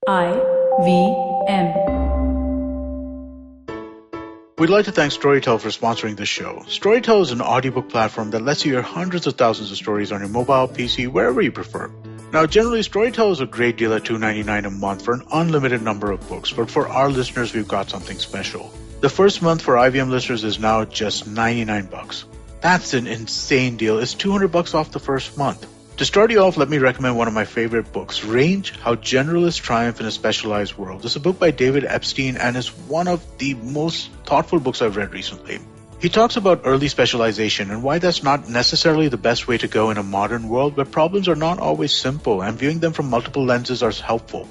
IVM. We'd like to thank Storytel for sponsoring this show. Storytel is an audiobook platform that lets you hear hundreds of thousands of stories on your mobile, PC, wherever you prefer. Now, generally, Storytel is a great deal at $2.99 a month for an unlimited number of books, but for our listeners, we've got something special. The first month for IVM listeners is now just $99. That's an insane deal. It's $200 off the first month. To start you off, let me recommend one of my favorite books, Range, How Generalists Triumph in a Specialized World. It's a book by David Epstein and is one of the most thoughtful books I've read recently. He talks about early specialization and why that's not necessarily the best way to go in a modern world where problems are not always simple and viewing them from multiple lenses are helpful.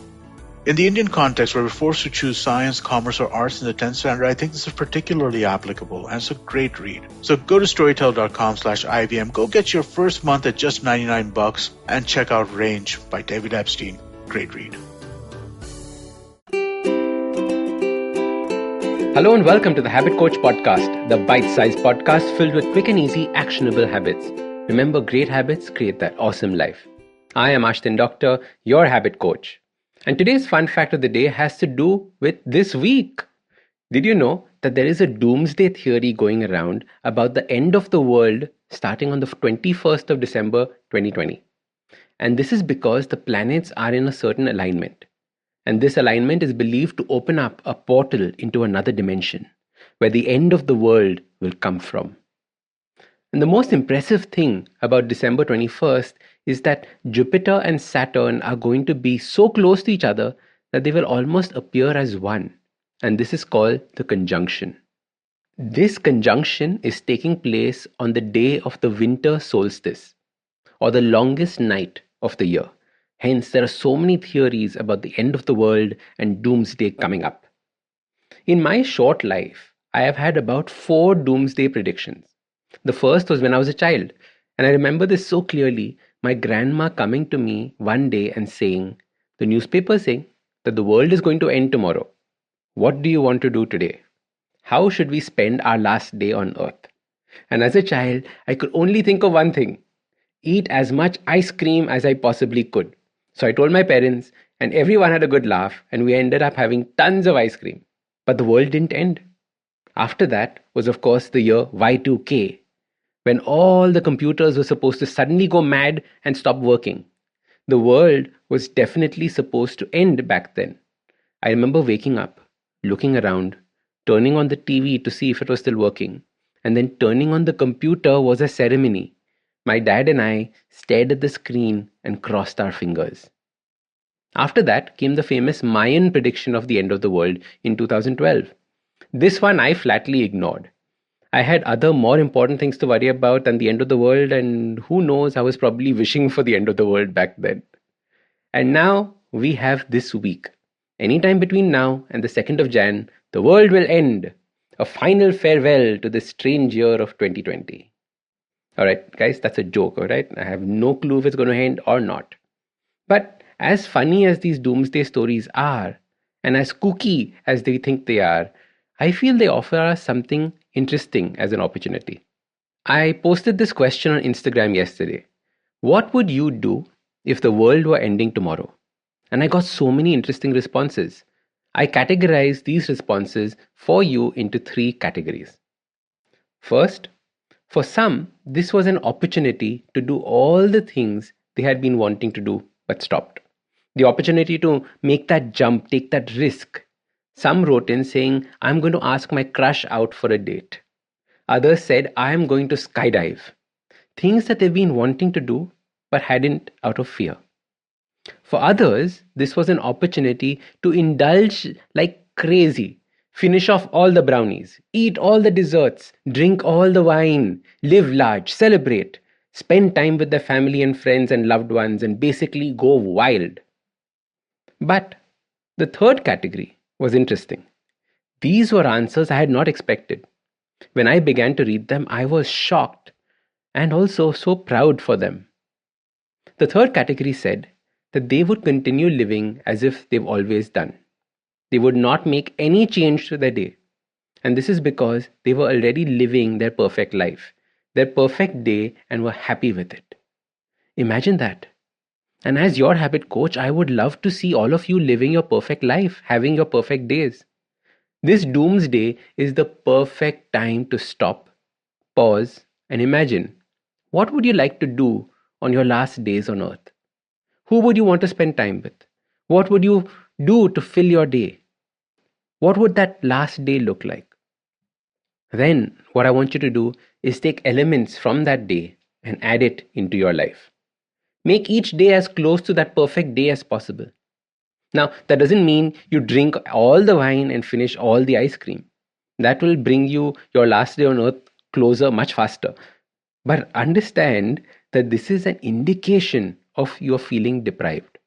In the Indian context where we're forced to choose science, commerce, or arts in the 10th standard, I think this is particularly applicable, and it's a great read. So go to storytel.com/IVM, go get your first month at just $99, and check out Range by David Epstein. Great read. Hello and welcome to the Habit Coach Podcast, the bite-sized podcast filled with quick and easy, actionable habits. Remember, great habits create that awesome life. I am Ashdin Doctor, your habit coach. And today's fun fact of the day has to do with this week. Did you know that there is a doomsday theory going around about the end of the world starting on the 21st of December 2020? And this is because the planets are in a certain alignment. And this alignment is believed to open up a portal into another dimension where the end of the world will come from. And the most impressive thing about December 21st is that Jupiter and Saturn are going to be so close to each other that they will almost appear as one. And this is called the conjunction. This conjunction is taking place on the day of the winter solstice, or the longest night of the year. Hence, there are so many theories about the end of the world and doomsday coming up. In my short life, I have had about 4 doomsday predictions. The first was when I was a child, and I remember this so clearly, my grandma coming to me one day and saying, "The newspaper is saying that the world is going to end tomorrow. What do you want to do today? How should we spend our last day on earth?" And as a child, I could only think of one thing: eat as much ice cream as I possibly could. So I told my parents, and everyone had a good laugh, and we ended up having tons of ice cream. But the world didn't end. After that was, of course, the year Y2K, when all the computers were supposed to suddenly go mad and stop working. The world was definitely supposed to end back then. I remember waking up, looking around, turning on the TV to see if it was still working, and then turning on the computer was a ceremony. My dad and I stared at the screen and crossed our fingers. After that came the famous Mayan prediction of the end of the world in 2012. This one I flatly ignored. I had other more important things to worry about than the end of the world, and who knows, I was probably wishing for the end of the world back then. And now we have this week. Anytime between now and the 2nd of Jan, the world will end. A final farewell to this strange year of 2020. Alright, guys, that's a joke, alright? I have no clue if it's going to end or not. But as funny as these doomsday stories are, and as kooky as they think they are, I feel they offer us something interesting as an opportunity. I posted this question on Instagram yesterday. What would you do if the world were ending tomorrow? And I got so many interesting responses. I categorized these responses for you into 3 categories. First, for some, this was an opportunity to do all the things they had been wanting to do but stopped. The opportunity to make that jump, take that risk. Some wrote in saying, "I'm going to ask my crush out for a date." Others said, "I'm going to skydive." Things that they've been wanting to do but hadn't out of fear. For others, this was an opportunity to indulge like crazy. Finish off all the brownies, eat all the desserts, drink all the wine, live large, celebrate, spend time with their family and friends and loved ones, and basically go wild. But the third category was interesting. These were answers I had not expected. When I began to read them, I was shocked and also so proud for them. The third category said that they would continue living as if they've always done. They would not make any change to their day. And this is because they were already living their perfect life, their perfect day, and were happy with it. Imagine that. And as your habit coach, I would love to see all of you living your perfect life, having your perfect days. This doomsday is the perfect time to stop, pause, and imagine, what would you like to do on your last days on earth? Who would you want to spend time with? What would you do to fill your day? What would that last day look like? Then, what I want you to do is take elements from that day and add it into your life. Make each day as close to that perfect day as possible. Now, that doesn't mean you drink all the wine and finish all the ice cream. That will bring you your last day on earth closer much faster. But understand that this is an indication of your feeling deprived.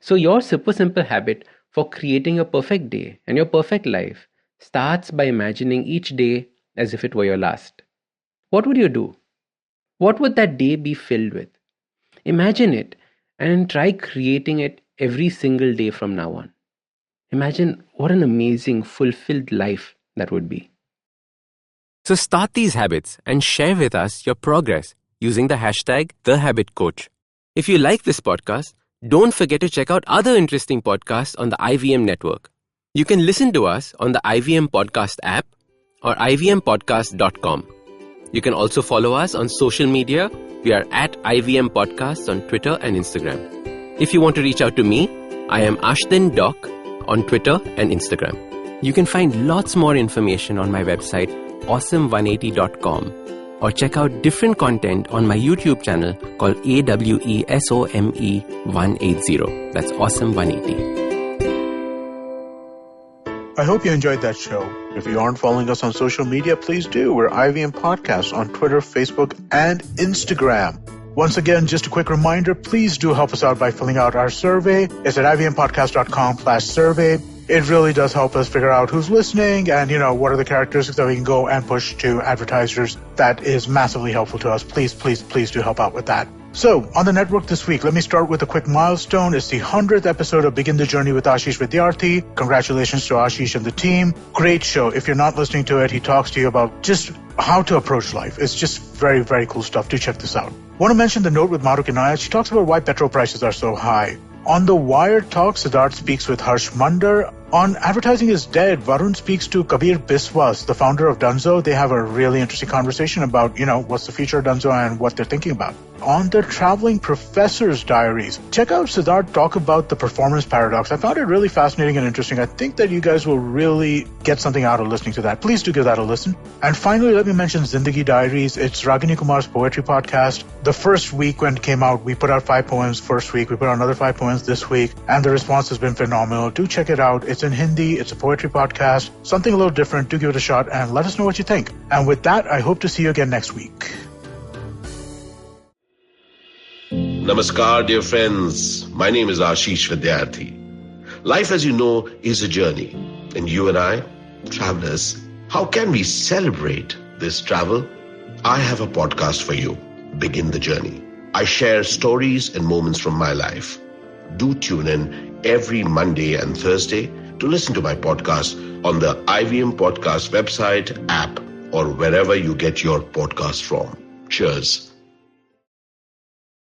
So, your super simple habit for creating a perfect day and your perfect life starts by imagining each day as if it were your last. What would you do? What would that day be filled with? Imagine it and try creating it every single day from now on. Imagine what an amazing, fulfilled life that would be. So start these habits and share with us your progress using the hashtag #TheHabitCoach. If you like this podcast, don't forget to check out other interesting podcasts on the IVM network. You can listen to us on the IVM Podcast app or ivmpodcast.com. You can also follow us on social media. We are at IVM Podcasts on Twitter and Instagram. If you want to reach out to me, I am Ashdin Doc on Twitter and Instagram. You can find lots more information on my website, awesome180.com, or check out different content on my YouTube channel called AWESOME180. That's Awesome180. I hope you enjoyed that show. If you aren't following us on social media, please do. We're IVM Podcasts on Twitter, Facebook, and Instagram. Once again, just a quick reminder, please do help us out by filling out our survey. It's at ivmpodcast.com/survey. It really does help us figure out who's listening and, what are the characteristics that we can go and push to advertisers. That is massively helpful to us. Please, please, please do help out with that. So, on the network this week, let me start with a quick milestone. It's the 100th episode of Begin the Journey with Ashish Vidyarthi. Congratulations to Ashish and the team. Great show. If you're not listening to it, he talks to you about just how to approach life. It's just very, very cool stuff. Do check this out. Want to mention the note with Maruk Inayat. She talks about why petrol prices are so high. On the Wired Talk, Siddharth speaks with Harsh Mandar. On Advertising is Dead, Varun speaks to Kabir Biswas, the founder of Dunzo. They have a really interesting conversation about, what's the future of Dunzo and what they're thinking about. On the Traveling Professor's Diaries, check out Siddharth talk about the performance paradox. I found it really fascinating and interesting. I think that you guys will really get something out of listening to that. Please do give that a listen. And finally, let me mention Zindagi Diaries. It's Ragini Kumar's poetry podcast. The first week when it came out, we put out 5 poems first week. We put out another 5 poems this week, and the response has been phenomenal. Do check it out. It's in Hindi. It's a poetry podcast. Something a little different. Do give it a shot and let us know what you think. And with that, I hope to see you again next week. Namaskar, dear friends. My name is Ashish Vidyarthi. Life, as you know, is a journey. And you and I, travelers, how can we celebrate this travel? I have a podcast for you, Begin the Journey. I share stories and moments from my life. Do tune in every Monday and Thursday to listen to my podcast on the IVM Podcast website, app, or wherever you get your podcast from. Cheers.